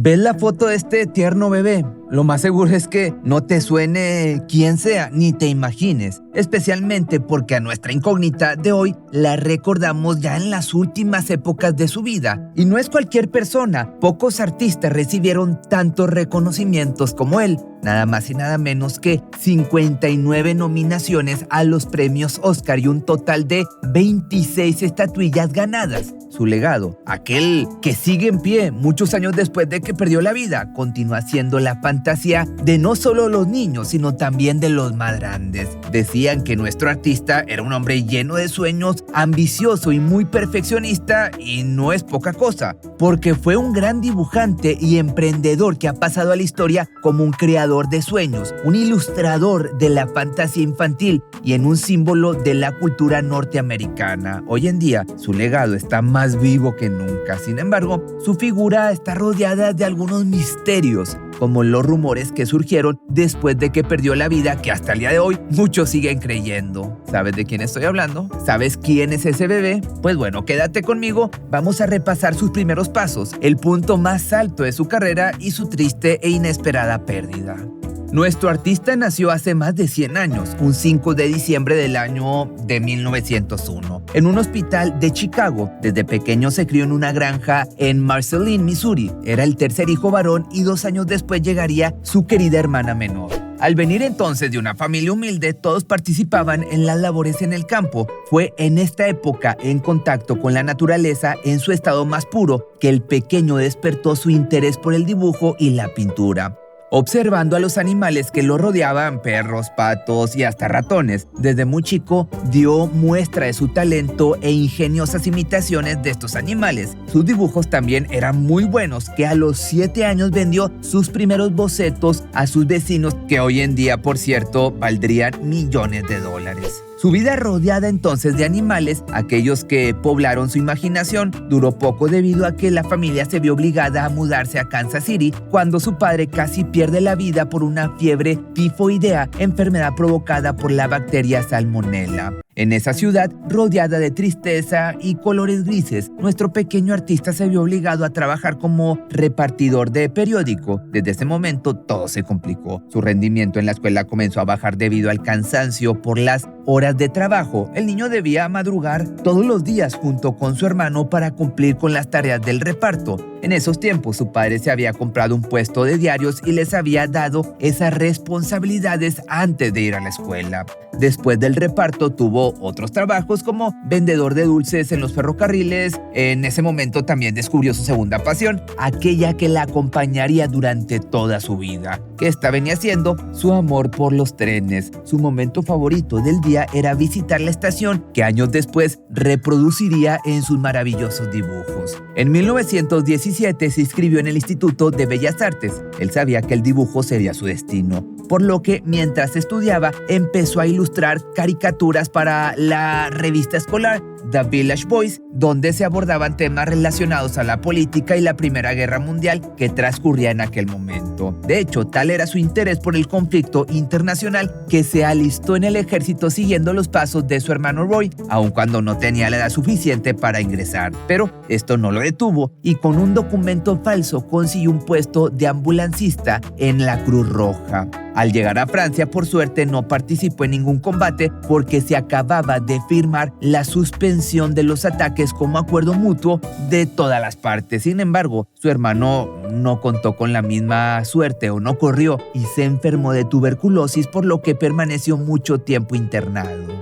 ¿Ves la foto de este tierno bebé? Lo más seguro es que no te suene quién sea, ni te imagines, especialmente porque a nuestra incógnita de hoy la recordamos ya en las últimas épocas de su vida. Y no es cualquier persona, pocos artistas recibieron tantos reconocimientos como él, nada más y nada menos que 59 nominaciones a los premios Oscar y un total de 26 estatuillas ganadas. Su legado, aquel que sigue en pie muchos años después de que perdió la vida, continúa siendo la fantasía de no solo los niños, sino también de los más grandes. Decían que nuestro artista era un hombre lleno de sueños, ambicioso y muy perfeccionista, y no es poca cosa, porque fue un gran dibujante y emprendedor que ha pasado a la historia como un creador de sueños, un ilustrador de la fantasía infantil y en un símbolo de la cultura norteamericana. Hoy en día, su legado está más vivo que nunca. Sin embargo, su figura está rodeada de algunos misterios, como los rumores que surgieron después de que perdió la vida, que hasta el día de hoy muchos siguen creyendo. ¿Sabes de quién estoy hablando? ¿Sabes quién es ese bebé? Pues bueno, quédate conmigo, vamos a repasar sus primeros pasos, el punto más alto de su carrera y su triste e inesperada pérdida. Nuestro artista nació hace más de 100 años, un 5 de diciembre del año de 1901, en un hospital de Chicago. Desde pequeño se crió en una granja en Marceline, Missouri. Era el tercer hijo varón y 2 años después llegaría su querida hermana menor. Al venir entonces de una familia humilde, todos participaban en las labores en el campo. Fue en esta época, en contacto con la naturaleza en su estado más puro, que el pequeño despertó su interés por el dibujo y la pintura. Observando a los animales que lo rodeaban, perros, patos y hasta ratones, desde muy chico dio muestra de su talento e ingeniosas imitaciones de estos animales. Sus dibujos también eran muy buenos, que a los 7 años vendió sus primeros bocetos a sus vecinos, que hoy en día, por cierto, valdrían millones de dólares. Su vida rodeada entonces de animales, aquellos que poblaron su imaginación, duró poco debido a que la familia se vio obligada a mudarse a Kansas City cuando su padre casi pierde la vida por una fiebre tifoidea, enfermedad provocada por la bacteria Salmonella. En esa ciudad, rodeada de tristeza y colores grises, nuestro pequeño artista se vio obligado a trabajar como repartidor de periódico. Desde ese momento, todo se complicó. Su rendimiento en la escuela comenzó a bajar debido al cansancio por las horas de trabajo. El niño debía madrugar todos los días junto con su hermano para cumplir con las tareas del reparto. En esos tiempos, su padre se había comprado un puesto de diarios y les había dado esas responsabilidades antes de ir a la escuela. Después del reparto, tuvo otros trabajos como vendedor de dulces en los ferrocarriles. En ese momento también descubrió su segunda pasión, aquella que la acompañaría durante toda su vida, que esta venía siendo su amor por los trenes. Su momento favorito del día era visitar la estación, que años después reproduciría en sus maravillosos dibujos. En 1917 se inscribió en el Instituto de Bellas Artes. Él sabía que el dibujo sería su destino, por lo que mientras estudiaba empezó a ilustrar caricaturas para la revista escolar The Village Voice, donde se abordaban temas relacionados a la política y la Primera Guerra Mundial que transcurría en aquel momento. De hecho, tal era su interés por el conflicto internacional que se alistó en el ejército siguiendo los pasos de su hermano Roy, aun cuando no tenía la edad suficiente para ingresar. Pero esto no lo detuvo y con un documento falso consiguió un puesto de ambulancista en la Cruz Roja. Al llegar a Francia, por suerte, no participó en ningún combate porque se acababa de firmar la suspensión de los ataques como acuerdo mutuo de todas las partes. Sin embargo, su hermano no contó con la misma suerte o no corrió y se enfermó de tuberculosis, por lo que permaneció mucho tiempo internado.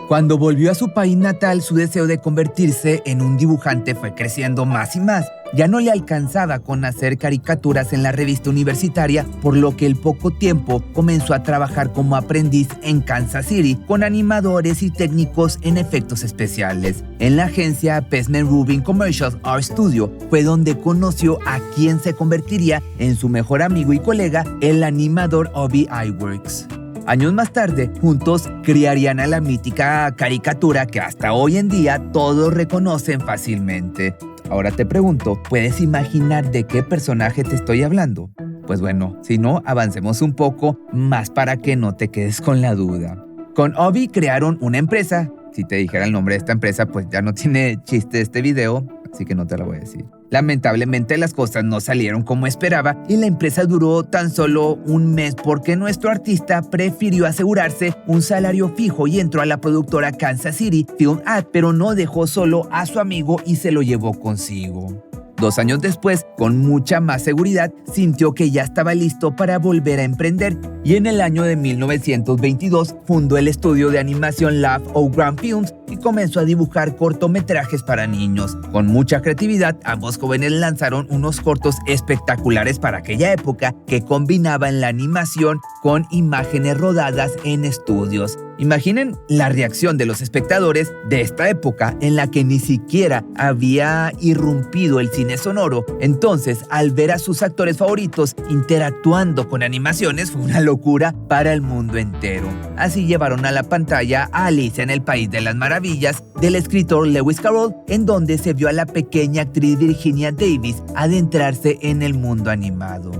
Cuando volvió a su país natal, su deseo de convertirse en un dibujante fue creciendo más y más. Ya no le alcanzaba con hacer caricaturas en la revista universitaria, por lo que al poco tiempo comenzó a trabajar como aprendiz en Kansas City con animadores y técnicos en efectos especiales. En la agencia Pesman Rubin Commercial Art Studio fue donde conoció a quien se convertiría en su mejor amigo y colega, el animador Obi Iwerks. Años más tarde, juntos crearían a la mítica caricatura que hasta hoy en día todos reconocen fácilmente. Ahora te pregunto, ¿puedes imaginar de qué personaje te estoy hablando? Pues bueno, si no, avancemos un poco más para que no te quedes con la duda. Con Obi crearon una empresa. Si te dijera el nombre de esta empresa, pues ya no tiene chiste este video, así que no te lo voy a decir. Lamentablemente las cosas no salieron como esperaba y la empresa duró tan solo un mes porque nuestro artista prefirió asegurarse un salario fijo y entró a la productora Kansas City Film Ad, pero no dejó solo a su amigo y se lo llevó consigo. 2 años después, con mucha más seguridad, sintió que ya estaba listo para volver a emprender y en el año de 1922 fundó el estudio de animación Laugh Out Grand Films y comenzó a dibujar cortometrajes para niños. Con mucha creatividad, ambos jóvenes lanzaron unos cortos espectaculares para aquella época que combinaban la animación con imágenes rodadas en estudios. Imaginen la reacción de los espectadores de esta época en la que ni siquiera había irrumpido el cine sonoro. Entonces, al ver a sus actores favoritos interactuando con animaciones, fue una locura para el mundo entero. Así llevaron a la pantalla a Alicia en el País de las Maravillas del escritor Lewis Carroll, en donde se vio a la pequeña actriz Virginia Davis adentrarse en el mundo animado.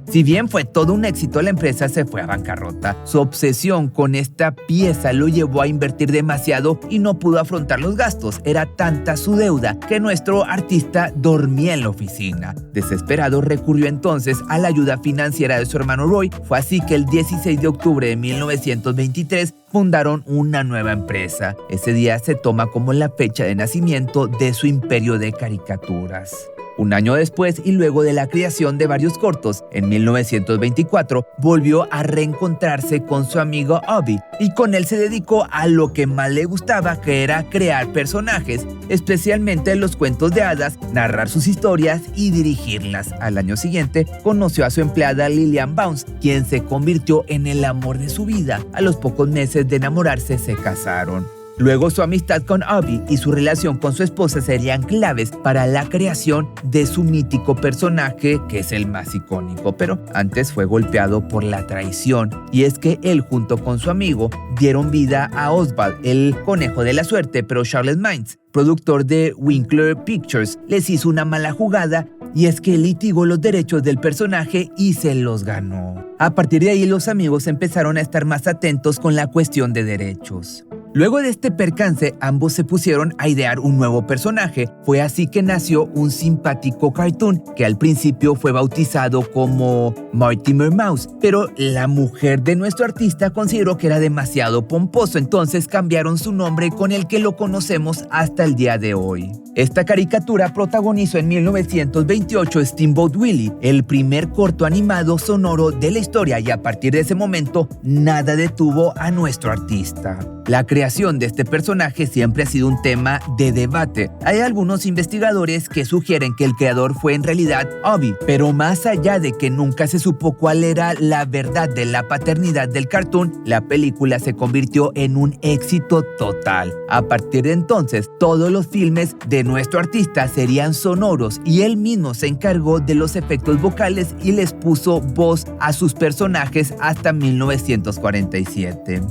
Si bien fue todo un éxito, la empresa se fue a bancarrota. Su obsesión con esta pieza lo llevó a invertir demasiado y no pudo afrontar los gastos. Era tanta su deuda que nuestro artista dormía en la oficina. Desesperado, recurrió entonces a la ayuda financiera de su hermano Roy. Fue así que el 16 de octubre de 1923 fundaron una nueva empresa. Ese día se toma como la fecha de nacimiento de su imperio de caricaturas. Un año después y luego de la creación de varios cortos, en 1924 volvió a reencontrarse con su amigo Obie y con él se dedicó a lo que más le gustaba, que era crear personajes, especialmente los cuentos de hadas, narrar sus historias y dirigirlas. Al año siguiente conoció a su empleada Lillian Bounce, quien se convirtió en el amor de su vida. A los pocos meses de enamorarse se casaron. Luego su amistad con Obie y su relación con su esposa serían claves para la creación de su mítico personaje, que es el más icónico, pero antes fue golpeado por la traición, y es que él junto con su amigo dieron vida a Oswald, el conejo de la suerte, pero Charles Mines, productor de Winkler Pictures, les hizo una mala jugada, y es que litigó los derechos del personaje y se los ganó. A partir de ahí los amigos empezaron a estar más atentos con la cuestión de derechos. Luego de este percance, ambos se pusieron a idear un nuevo personaje. Fue así que nació un simpático cartoon que al principio fue bautizado como Mortimer Mouse, pero la mujer de nuestro artista consideró que era demasiado pomposo, entonces cambiaron su nombre con el que lo conocemos hasta el día de hoy. Esta caricatura protagonizó en 1928 Steamboat Willie, el primer corto animado sonoro de la historia, y a partir de ese momento nada detuvo a nuestro artista. La creación de este personaje siempre ha sido un tema de debate. Hay algunos investigadores que sugieren que el creador fue en realidad Obie, pero más allá de que nunca se supo cuál era la verdad de la paternidad del cartoon, la película se convirtió en un éxito total. A partir de entonces, todos los filmes de nuestro artista serían sonoros y él mismo se encargó de los efectos vocales y les puso voz a sus personajes hasta 1947.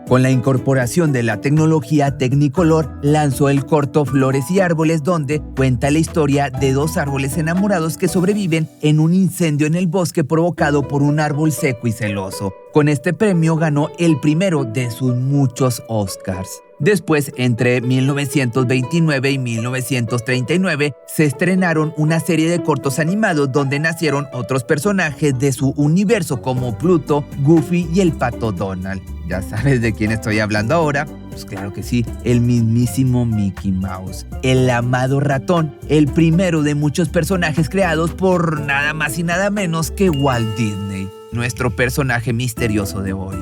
Con la incorporación de la tecnología Technicolor, lanzó el corto Flores y Árboles, donde cuenta la historia de 2 árboles enamorados que sobreviven en un incendio en el bosque provocado por un árbol seco y celoso. Con este premio ganó el primero de sus muchos Oscars. Después, entre 1929 y 1939, se estrenaron una serie de cortos animados donde nacieron otros personajes de su universo como Pluto, Goofy y el Pato Donald. ¿Ya sabes de quién estoy hablando ahora? Pues claro que sí, el mismísimo Mickey Mouse, el amado ratón, el primero de muchos personajes creados por nada más y nada menos que Walt Disney, nuestro personaje misterioso de hoy.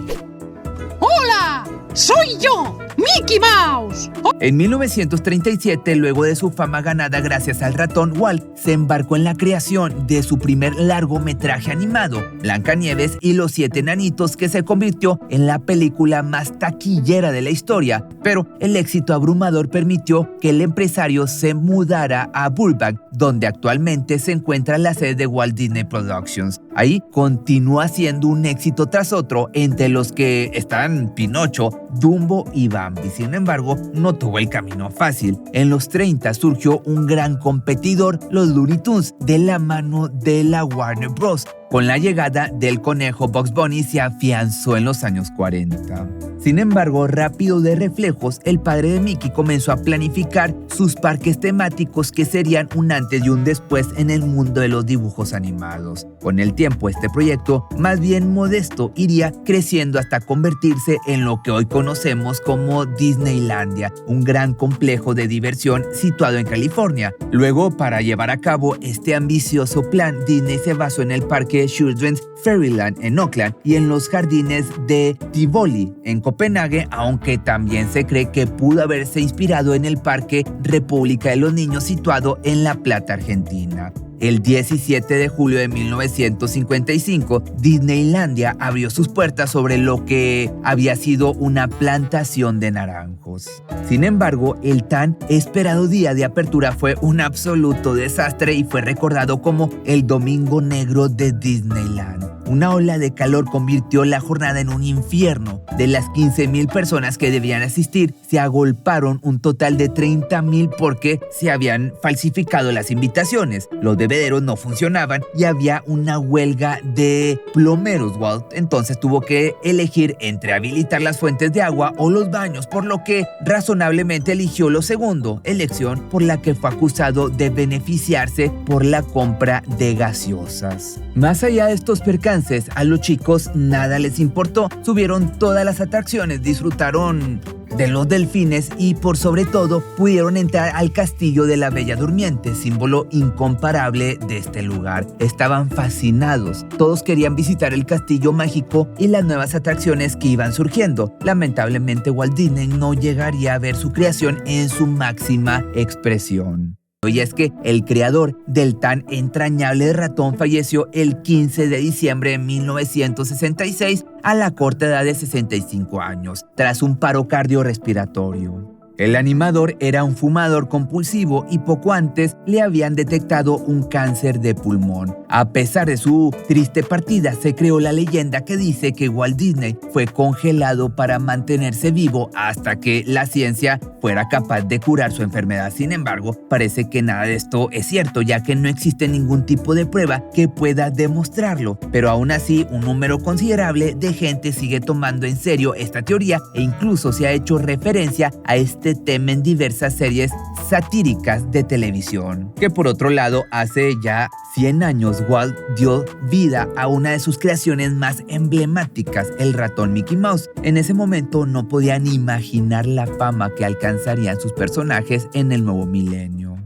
¡Hola! ¡Soy yo, Mickey Mouse! En 1937, luego de su fama ganada gracias al ratón, Walt se embarcó en la creación de su primer largometraje animado, Blancanieves y los 7 enanitos, que se convirtió en la película más taquillera de la historia. Pero el éxito abrumador permitió que el empresario se mudara a Burbank, donde actualmente se encuentra la sede de Walt Disney Productions. Ahí continúa siendo un éxito tras otro, entre los que están Pinocho, Dumbo y Bambi. Sin embargo, no tuvo el camino fácil. En los 30 surgió un gran competidor, los Looney Tunes, de la mano de la Warner Bros. Con la llegada del conejo Bugs Bunny se afianzó en los años 40. Sin embargo, rápido de reflejos, el padre de Mickey comenzó a planificar sus parques temáticos que serían un antes y un después en el mundo de los dibujos animados. Con el tiempo, este proyecto, más bien modesto, iría creciendo hasta convertirse en lo que hoy conocemos como Disneylandia, un gran complejo de diversión situado en California. Luego, para llevar a cabo este ambicioso plan, Disney se basó en el parque Children's Fairyland en Oakland y en los jardines de Tivoli en Copenhague, aunque también se cree que pudo haberse inspirado en el Parque República de los Niños situado en La Plata, Argentina. El 17 de julio de 1955, Disneylandia abrió sus puertas sobre lo que había sido una plantación de naranjos. Sin embargo, el tan esperado día de apertura fue un absoluto desastre y fue recordado como el Domingo Negro de Disneyland. Una ola de calor convirtió la jornada en un infierno. De las 15,000 personas que debían asistir, se agolparon un total de 30,000 porque se habían falsificado las invitaciones. Los bebederos no funcionaban y había una huelga de plomeros. Walt entonces tuvo que elegir entre habilitar las fuentes de agua o los baños, por lo que razonablemente eligió lo segundo, elección por la que fue acusado de beneficiarse por la compra de gaseosas. Más allá de estos percances, a los chicos nada les importó. Subieron todas las atracciones, disfrutaron de los delfines y por sobre todo pudieron entrar al castillo de la Bella Durmiente, símbolo incomparable de este lugar. Estaban fascinados, todos querían visitar el castillo mágico y las nuevas atracciones que iban surgiendo. Lamentablemente Walt Disney no llegaría a ver su creación en su máxima expresión. Y es que el creador del tan entrañable ratón falleció el 15 de diciembre de 1966 a la corta edad de 65 años, tras un paro cardiorrespiratorio. El animador era un fumador compulsivo y poco antes le habían detectado un cáncer de pulmón. A pesar de su triste partida, se creó la leyenda que dice que Walt Disney fue congelado para mantenerse vivo hasta que la ciencia fuera capaz de curar su enfermedad. Sin embargo, parece que nada de esto es cierto, ya que no existe ningún tipo de prueba que pueda demostrarlo. Pero aún así, un número considerable de gente sigue tomando en serio esta teoría e incluso se ha hecho referencia a este tema en diversas series satíricas de televisión. Que por otro lado, hace ya 100 años Walt dio vida a una de sus creaciones más emblemáticas, el ratón Mickey Mouse. En ese momento no podían imaginar la fama que alcanzarían sus personajes en el nuevo milenio.